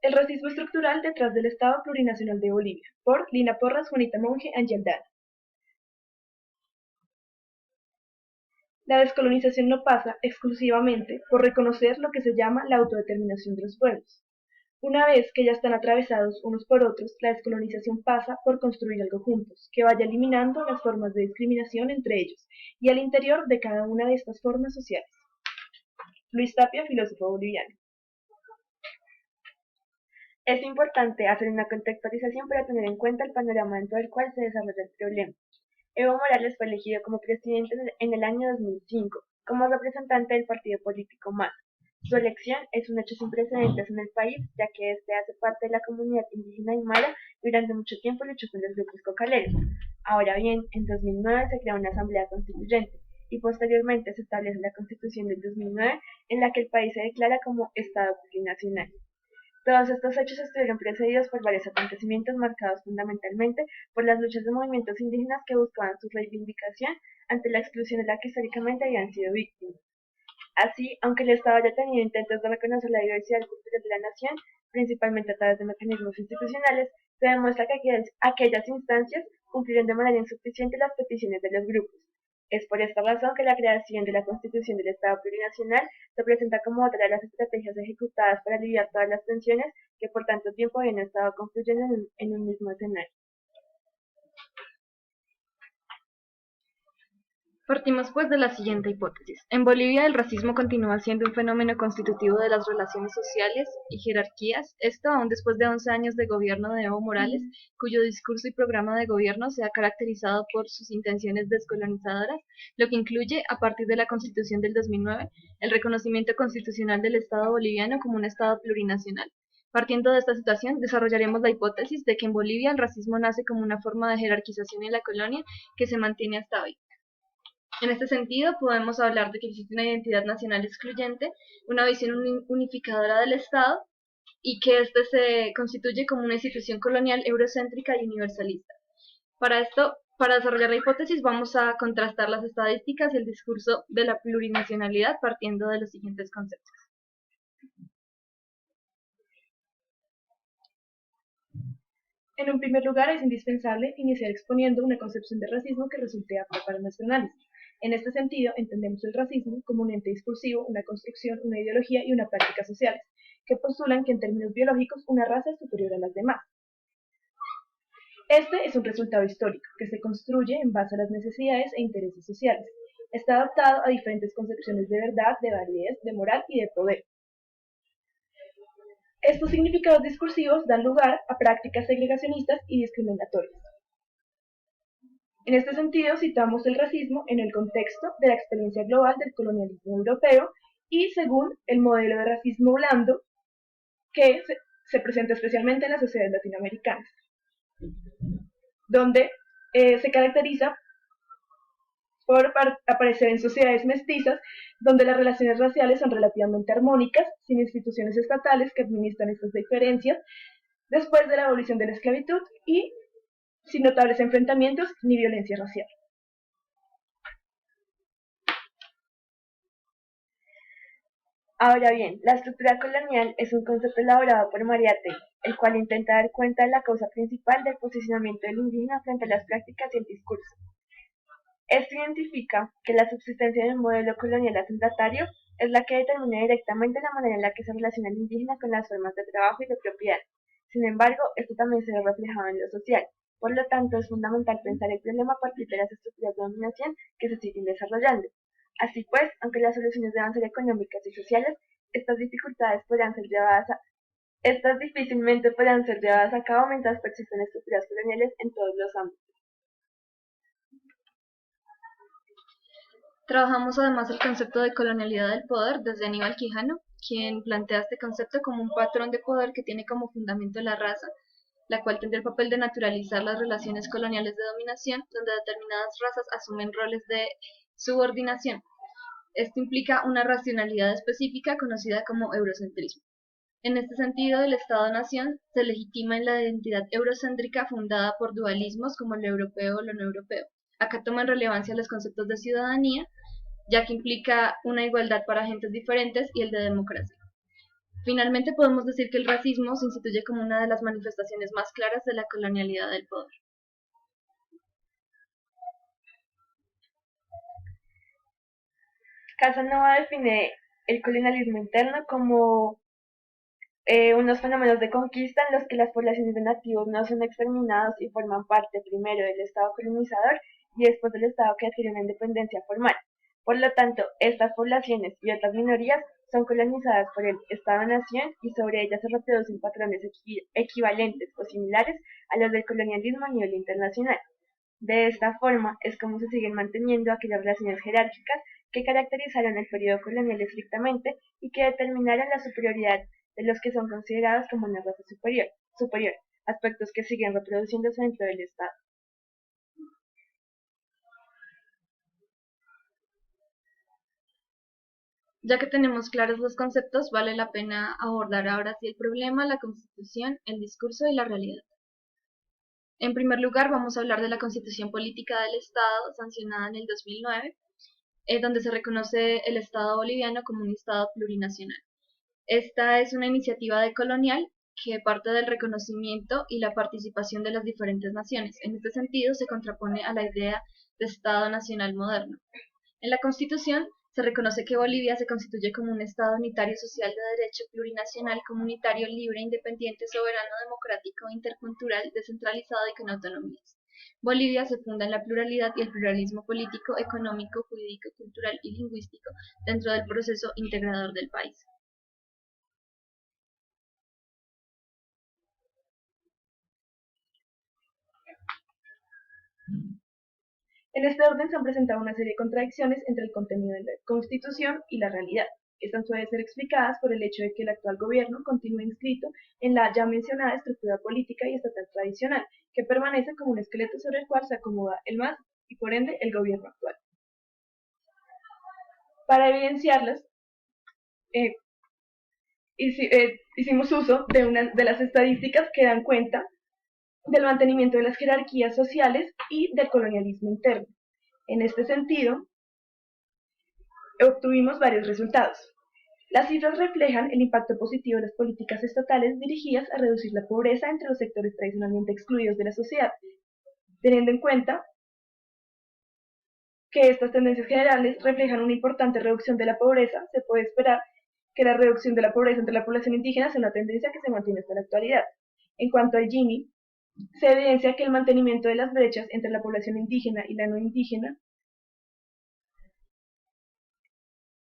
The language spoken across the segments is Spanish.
El racismo estructural detrás del Estado Plurinacional de Bolivia, por Lina Porras, Juanita Monge, Ángel Dana. La descolonización no pasa exclusivamente por reconocer lo que se llama la autodeterminación de los pueblos. Una vez que ya están atravesados unos por otros, la descolonización pasa por construir algo juntos, que vaya eliminando las formas de discriminación entre ellos y al interior de cada una de estas formas sociales. Luis Tapia, filósofo boliviano. Es importante hacer una contextualización para tener en cuenta el panorama dentro del cual se desarrolla el problema. Evo Morales fue elegido como presidente en el año 2005, como representante del partido político MAS. Su elección es un hecho sin precedentes en el país, ya que este hace parte de la comunidad indígena aymara y durante mucho tiempo luchó con los grupos cocaleros. Ahora bien, en 2009 se crea una asamblea constituyente y posteriormente se establece la Constitución del 2009 en la que el país se declara como Estado plurinacional. Todos estos hechos estuvieron precedidos por varios acontecimientos marcados fundamentalmente por las luchas de movimientos indígenas que buscaban su reivindicación ante la exclusión de la que históricamente habían sido víctimas. Así, aunque el Estado haya tenido intentos de reconocer la diversidad cultural de la nación, principalmente a través de mecanismos institucionales, se demuestra que aquellas instancias cumplieron de manera insuficiente las peticiones de los grupos. Es por esta razón que la creación de la Constitución del Estado Plurinacional se presenta como otra de las estrategias ejecutadas para aliviar todas las tensiones que por tanto tiempo habían estado confluyendo en un mismo escenario. Partimos pues de la siguiente hipótesis. En Bolivia el racismo continúa siendo un fenómeno constitutivo de las relaciones sociales y jerarquías, esto aún después de 11 años de gobierno de Evo Morales, cuyo discurso y programa de gobierno se ha caracterizado por sus intenciones descolonizadoras, lo que incluye, a partir de la Constitución del 2009, el reconocimiento constitucional del Estado boliviano como un Estado plurinacional. Partiendo de esta situación, desarrollaremos la hipótesis de que en Bolivia el racismo nace como una forma de jerarquización en la colonia que se mantiene hasta hoy. En este sentido, podemos hablar de que existe una identidad nacional excluyente, una visión unificadora del Estado, y que éste se constituye como una institución colonial eurocéntrica y universalista. Para desarrollar la hipótesis, vamos a contrastar las estadísticas y el discurso de la plurinacionalidad partiendo de los siguientes conceptos. En un primer lugar, es indispensable iniciar exponiendo una concepción de racismo que resulte apta para nuestro análisis. En este sentido, entendemos el racismo como un ente discursivo, una construcción, una ideología y una práctica sociales, que postulan que en términos biológicos una raza es superior a las demás. Este es un resultado histórico que se construye en base a las necesidades e intereses sociales. Está adaptado a diferentes concepciones de verdad, de validez, de moral y de poder. Estos significados discursivos dan lugar a prácticas segregacionistas y discriminatorias. En este sentido, situamos el racismo en el contexto de la experiencia global del colonialismo europeo y según el modelo de racismo blando que se presenta especialmente en las sociedades latinoamericanas, donde se caracteriza por aparecer en sociedades mestizas, donde las relaciones raciales son relativamente armónicas, sin instituciones estatales que administran estas diferencias, después de la abolición de la esclavitud y sin notables enfrentamientos ni violencia racial. Ahora bien, la estructura colonial es un concepto elaborado por Mariátegui, el cual intenta dar cuenta de la causa principal del posicionamiento del indígena frente a las prácticas y el discurso. Esto identifica que la subsistencia de un modelo colonial asentatario es la que determina directamente la manera en la que se relaciona el indígena con las formas de trabajo y de propiedad. Sin embargo, esto también se ve reflejado en lo social. Por lo tanto, es fundamental pensar el problema a partir de las estructuras de dominación que se siguen desarrollando. Así pues, aunque las soluciones deban ser económicas y sociales, estas difícilmente podrán ser llevadas a cabo mientras persisten estructuras coloniales en todos los ámbitos. Trabajamos además el concepto de colonialidad del poder desde Aníbal Quijano, quien plantea este concepto como un patrón de poder que tiene como fundamento la raza, la cual tendrá el papel de naturalizar las relaciones coloniales de dominación, donde determinadas razas asumen roles de subordinación. Esto implica una racionalidad específica conocida como eurocentrismo. En este sentido, el Estado-nación se legitima en la identidad eurocéntrica fundada por dualismos como lo europeo o lo no europeo. Acá toman relevancia los conceptos de ciudadanía, ya que implica una igualdad para agentes diferentes, y el de democracia. Finalmente, podemos decir que el racismo se instituye como una de las manifestaciones más claras de la colonialidad del poder. Casanova define el colonialismo interno como unos fenómenos de conquista en los que las poblaciones de nativos no son exterminados y forman parte primero del Estado colonizador y después del Estado que adquiere una independencia formal. Por lo tanto, estas poblaciones y otras minorías son colonizadas por el Estado-nación y sobre ellas se reproducen patrones equivalentes o similares a los del colonialismo a nivel internacional. De esta forma es como se siguen manteniendo aquellas relaciones jerárquicas que caracterizaron el periodo colonial estrictamente y que determinaron la superioridad de los que son considerados como una raza superior, aspectos que siguen reproduciéndose dentro del Estado. Ya que tenemos claros los conceptos, vale la pena abordar ahora sí el problema, la constitución, el discurso y la realidad. En primer lugar, vamos a hablar de la Constitución Política del Estado, sancionada en el 2009, donde se reconoce el Estado boliviano como un Estado plurinacional. Esta es una iniciativa decolonial que parte del reconocimiento y la participación de las diferentes naciones. En este sentido, se contrapone a la idea de Estado nacional moderno. En la Constitución se reconoce que Bolivia se constituye como un Estado unitario social de derecho plurinacional, comunitario, libre, independiente, soberano, democrático, intercultural, descentralizado y con autonomías. Bolivia se funda en la pluralidad y el pluralismo político, económico, jurídico, cultural y lingüístico dentro del proceso integrador del país. En este orden se han presentado una serie de contradicciones entre el contenido de la Constitución y la realidad. Estas pueden ser explicadas por el hecho de que el actual gobierno continúa inscrito en la ya mencionada estructura política y estatal tradicional, que permanece como un esqueleto sobre el cual se acomoda el MAS y por ende el gobierno actual. Para evidenciarlas, hicimos uso de una de las estadísticas que dan cuenta del mantenimiento de las jerarquías sociales y del colonialismo interno. En este sentido, obtuvimos varios resultados. Las cifras reflejan el impacto positivo de las políticas estatales dirigidas a reducir la pobreza entre los sectores tradicionalmente excluidos de la sociedad, teniendo en cuenta que estas tendencias generales reflejan una importante reducción de la pobreza. Se puede esperar que la reducción de la pobreza entre la población indígena sea una tendencia que se mantiene hasta la actualidad. En cuanto al Gini, se evidencia que el mantenimiento de las brechas entre la población indígena y la no indígena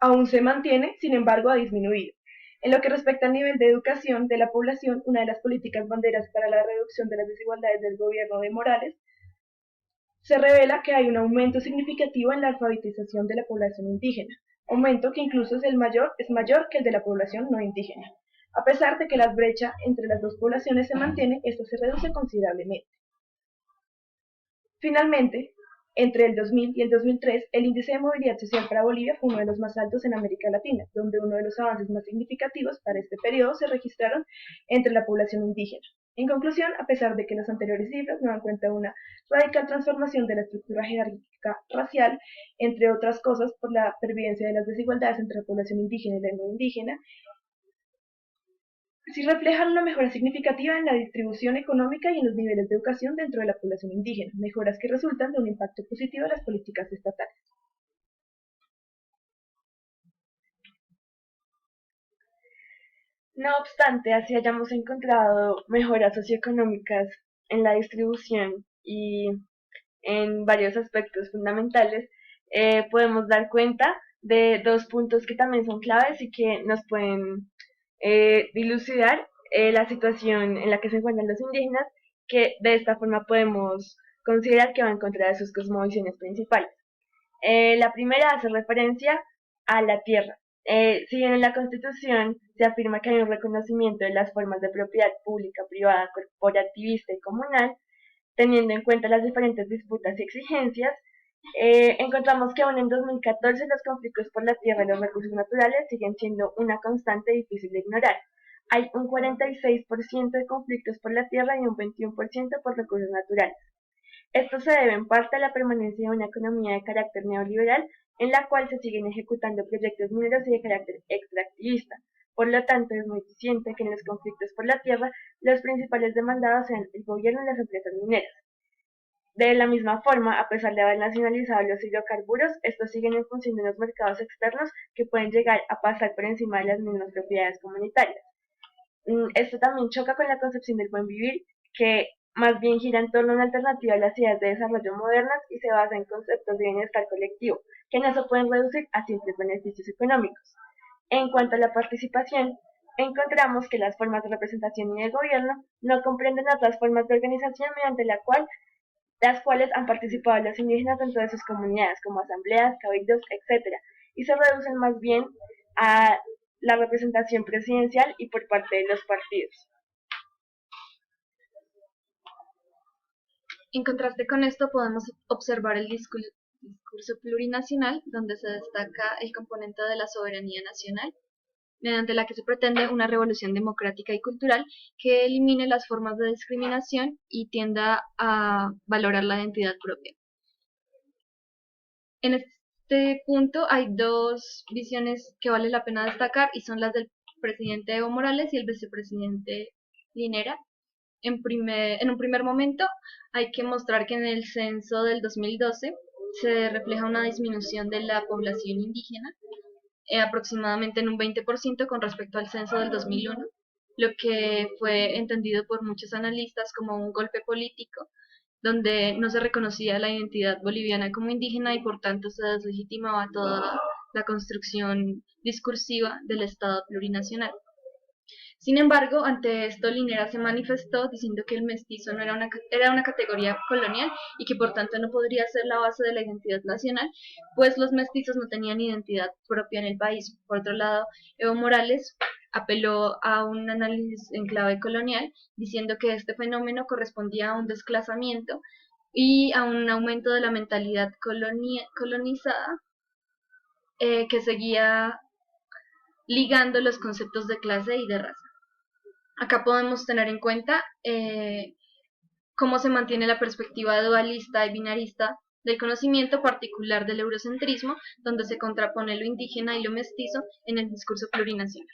aún se mantiene, sin embargo ha disminuido. En lo que respecta al nivel de educación de la población, una de las políticas banderas para la reducción de las desigualdades del gobierno de Morales, se revela que hay un aumento significativo en la alfabetización de la población indígena, aumento que incluso es mayor que el de la población no indígena. A pesar de que la brecha entre las dos poblaciones se mantiene, esta se reduce considerablemente. Finalmente, entre el 2000 y el 2003, el índice de movilidad social para Bolivia fue uno de los más altos en América Latina, donde uno de los avances más significativos para este periodo se registraron entre la población indígena. En conclusión, a pesar de que las anteriores cifras no dan cuenta de una radical transformación de la estructura jerárquica racial, entre otras cosas por la pervivencia de las desigualdades entre la población indígena y la no indígena, sí reflejan una mejora significativa en la distribución económica y en los niveles de educación dentro de la población indígena, mejoras que resultan de un impacto positivo de las políticas estatales. No obstante, así hayamos encontrado mejoras socioeconómicas en la distribución y en varios aspectos fundamentales, podemos dar cuenta de dos puntos que también son claves y que nos pueden dilucidar la situación en la que se encuentran los indígenas, que de esta forma podemos considerar que van en contra de sus cosmovisiones principales. La primera hace referencia a la tierra. Si bien en la Constitución se afirma que hay un reconocimiento de las formas de propiedad pública, privada, corporativista y comunal, teniendo en cuenta las diferentes disputas y exigencias, encontramos que aún en 2014 los conflictos por la tierra y los recursos naturales siguen siendo una constante difícil de ignorar. Hay un 46% de conflictos por la tierra y un 21% por recursos naturales. Esto se debe en parte a la permanencia de una economía de carácter neoliberal en la cual se siguen ejecutando proyectos mineros y de carácter extractivista, Por lo tanto, es muy eficiente que en los conflictos por la tierra los principales demandados sean el gobierno y las empresas mineras. De la misma forma, a pesar de haber nacionalizado los hidrocarburos, estos siguen en función de unos mercados externos que pueden llegar a pasar por encima de las mismas propiedades comunitarias. Esto también choca con la concepción del buen vivir, que más bien gira en torno a una alternativa a las ideas de desarrollo modernas y se basa en conceptos de bienestar colectivo, que no se pueden reducir a simples beneficios económicos. En cuanto a la participación, encontramos que las formas de representación y de gobierno no comprenden otras formas de organización mediante las cuales han participado los indígenas dentro de sus comunidades, como asambleas, cabildos, etc., y se reducen más bien a la representación presidencial y por parte de los partidos. En contraste con esto, podemos observar el discurso plurinacional, donde se destaca el componente de la soberanía nacional, mediante la que se pretende una revolución democrática y cultural que elimine las formas de discriminación y tienda a valorar la identidad propia. En este punto hay dos visiones que vale la pena destacar y son las del presidente Evo Morales y el vicepresidente Linera. En un primer momento hay que mostrar que en el censo del 2012 se refleja una disminución de la población indígena, aproximadamente en un 20% con respecto al censo del 2001, lo que fue entendido por muchos analistas como un golpe político, donde no se reconocía la identidad boliviana como indígena y por tanto se deslegitimaba toda la construcción discursiva del Estado plurinacional. Sin embargo, ante esto Linera se manifestó diciendo que el mestizo no era una categoría colonial y que por tanto no podría ser la base de la identidad nacional, pues los mestizos no tenían identidad propia en el país. Por otro lado, Evo Morales apeló a un análisis en clave colonial, diciendo que este fenómeno correspondía a un desclasamiento y a un aumento de la mentalidad colonizada que seguía ligando los conceptos de clase y de raza. Acá podemos tener en cuenta cómo se mantiene la perspectiva dualista y binarista del conocimiento particular del eurocentrismo, donde se contrapone lo indígena y lo mestizo en el discurso plurinacional.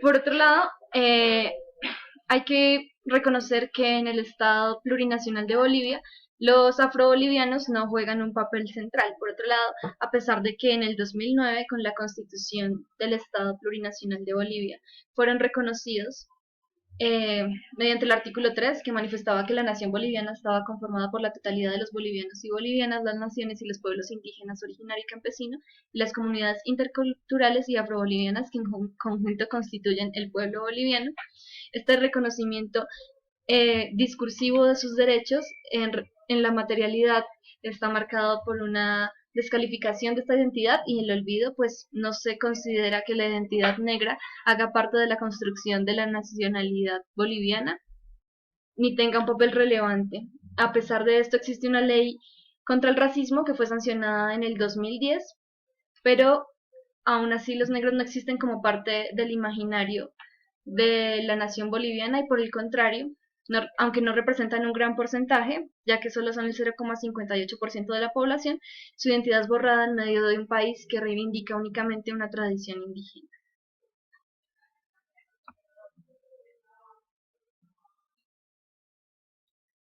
Por otro lado, hay que reconocer que en el Estado plurinacional de Bolivia los afrobolivianos no juegan un papel central. Por otro lado, a pesar de que en el 2009, con la constitución del Estado plurinacional de Bolivia, fueron reconocidos mediante el artículo 3, que manifestaba que la nación boliviana estaba conformada por la totalidad de los bolivianos y bolivianas, las naciones y los pueblos indígenas, originario y campesino, y las comunidades interculturales y afrobolivianas que en conjunto constituyen el pueblo boliviano. Este reconocimiento discursivo de sus derechos en la materialidad está marcado por una descalificación de esta identidad y el olvido, pues no se considera que la identidad negra haga parte de la construcción de la nacionalidad boliviana ni tenga un papel relevante. A pesar de esto, existe una ley contra el racismo que fue sancionada en el 2010, pero aún así los negros no existen como parte del imaginario de la nación boliviana y por el contrario, aunque no representan un gran porcentaje, ya que solo son el 0,58% de la población, su identidad es borrada en medio de un país que reivindica únicamente una tradición indígena.